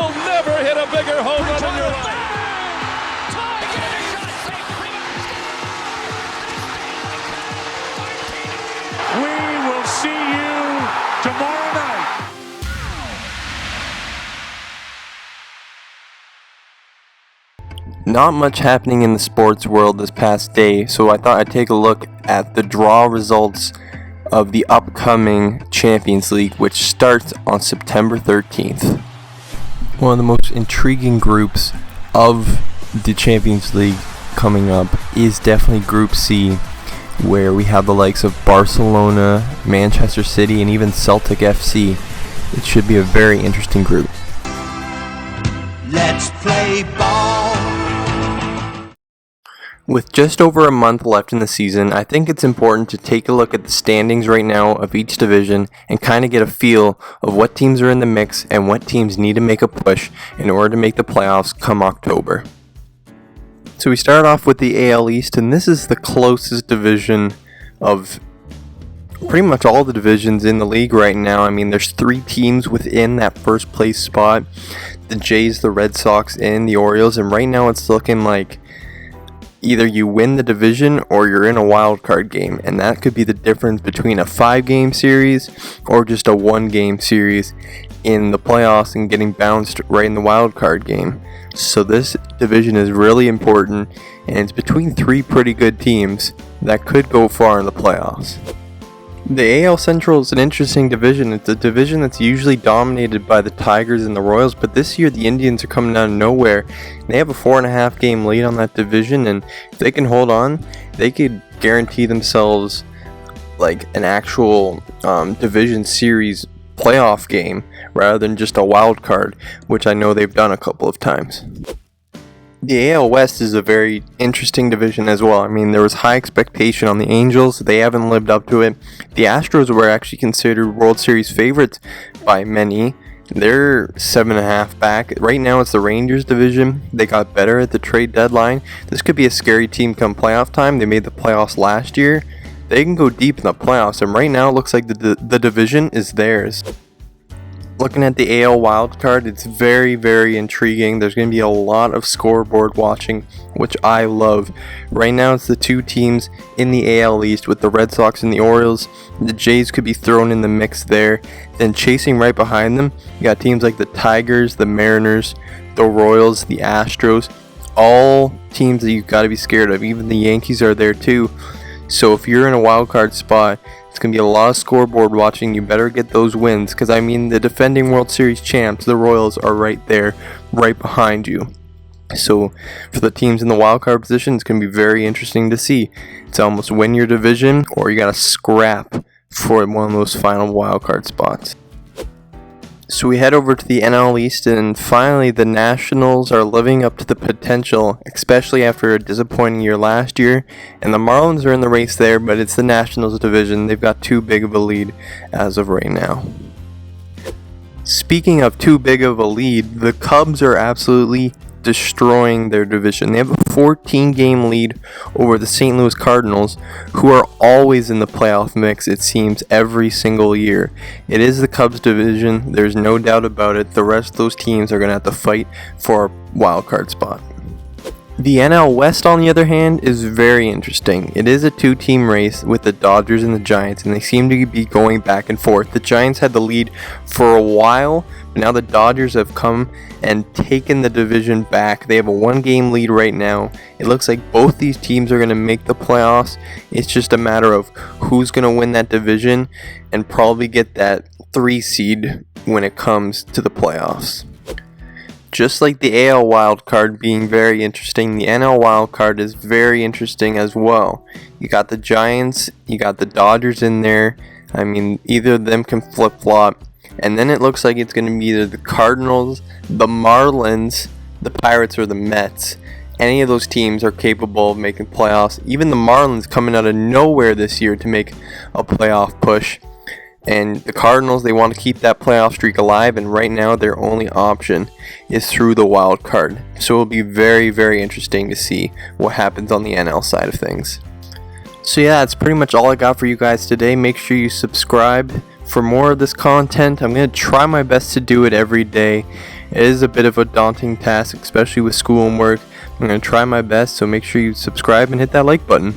You'll never hit a bigger home run in your life. We will see you tomorrow night. Not much happening in the sports world this past day, so I thought I'd take a look at the draw results of the upcoming Champions League, which starts on September 13th. One of the most intriguing groups of the Champions League coming up is definitely Group C, where we have the likes of Barcelona, Manchester City, and even Celtic FC. It should be a very interesting group. Let's play ball. With just over a month left in the season, I think it's important to take a look at the standings right now of each division and kind of get a feel of what teams are in the mix and what teams need to make a push in order to make the playoffs come October. So we start off with the AL East, and this is the closest division of pretty much all the divisions in the league right now. I mean, there's 3 teams within that first place spot: the Jays, the Red Sox, and the Orioles, and right now it's looking like either you win the division or you're in a wild card game, and that could be the difference between a 5-game series or just a 1-game series in the playoffs and getting bounced right in the wild card game. So this division is really important, and it's between 3 pretty good teams that could go far in the playoffs. The AL Central is an interesting division. It's a division that's usually dominated by the Tigers and the Royals, but this year the Indians are coming out of nowhere. They have a 4.5 game lead on that division, and if they can hold on, they could guarantee themselves like an actual division series playoff game rather than just a wild card, which I know they've done a couple of times. The AL West is a very interesting division as well. I mean, there was high expectation on the Angels. They haven't lived up to it. The Astros were actually considered World Series favorites by many. They're 7.5 back. Right now it's the Rangers division. They got better at the trade deadline. This could be a scary team come playoff time. They made the playoffs last year. They can go deep in the playoffs, and right now it looks like the division is theirs. Looking at the AL wildcard, it's very, very intriguing. There's going to be a lot of scoreboard watching, which I love. Right now, it's the 2 teams in the AL East with the Red Sox and the Orioles. The Jays could be thrown in the mix there. Then chasing right behind them, you got teams like the Tigers, the Mariners, the Royals, the Astros. All teams that you've got to be scared of. Even the Yankees are there too. So if you're in a wildcard spot, it's going to be a lot of scoreboard watching. You better get those wins, because I mean, the defending World Series champs, the Royals, are right there, right behind you. So for the teams in the wildcard position, it's going to be very interesting to see. It's almost win your division, or you got to scrap for one of those final wildcard spots. So we head over to the NL East, and finally the Nationals are living up to the potential, especially after a disappointing year last year. And the Marlins are in the race there, but it's the Nationals division. They've got too big of a lead as of right now. Speaking of too big of a lead, the Cubs are absolutely destroying their division. They have a 14-game lead over the St. Louis Cardinals, who are always in the playoff mix, it seems, every single year. It is the Cubs division, there's no doubt about it. The rest of those teams are going to have to fight for a wild card spot. The NL West, on the other hand, is very interesting. It is a 2-team race with the Dodgers and the Giants, and they seem to be going back and forth. The Giants had the lead for a while, but now the Dodgers have come and taken the division back. They have a 1-game lead right now. It looks like both these teams are going to make the playoffs. It's just a matter of who's going to win that division and probably get that 3 seed when it comes to the playoffs. Just like the AL wildcard being very interesting, the NL wildcard is very interesting as well. You got the Giants, you got the Dodgers in there. I mean, either of them can flip-flop. And then it looks like it's going to be either the Cardinals, the Marlins, the Pirates, or the Mets. Any of those teams are capable of making playoffs. Even the Marlins coming out of nowhere this year to make a playoff push. And the Cardinals, they want to keep that playoff streak alive, and right now their only option is through the wild card. So it'll be very, very interesting to see what happens on the NL side of things. So yeah, that's pretty much all I got for you guys today. Make sure you subscribe for more of this content. I'm going to try my best to do it every day. It is a bit of a daunting task, especially with school and work. I'm going to try my best, so make sure you subscribe and hit that like button.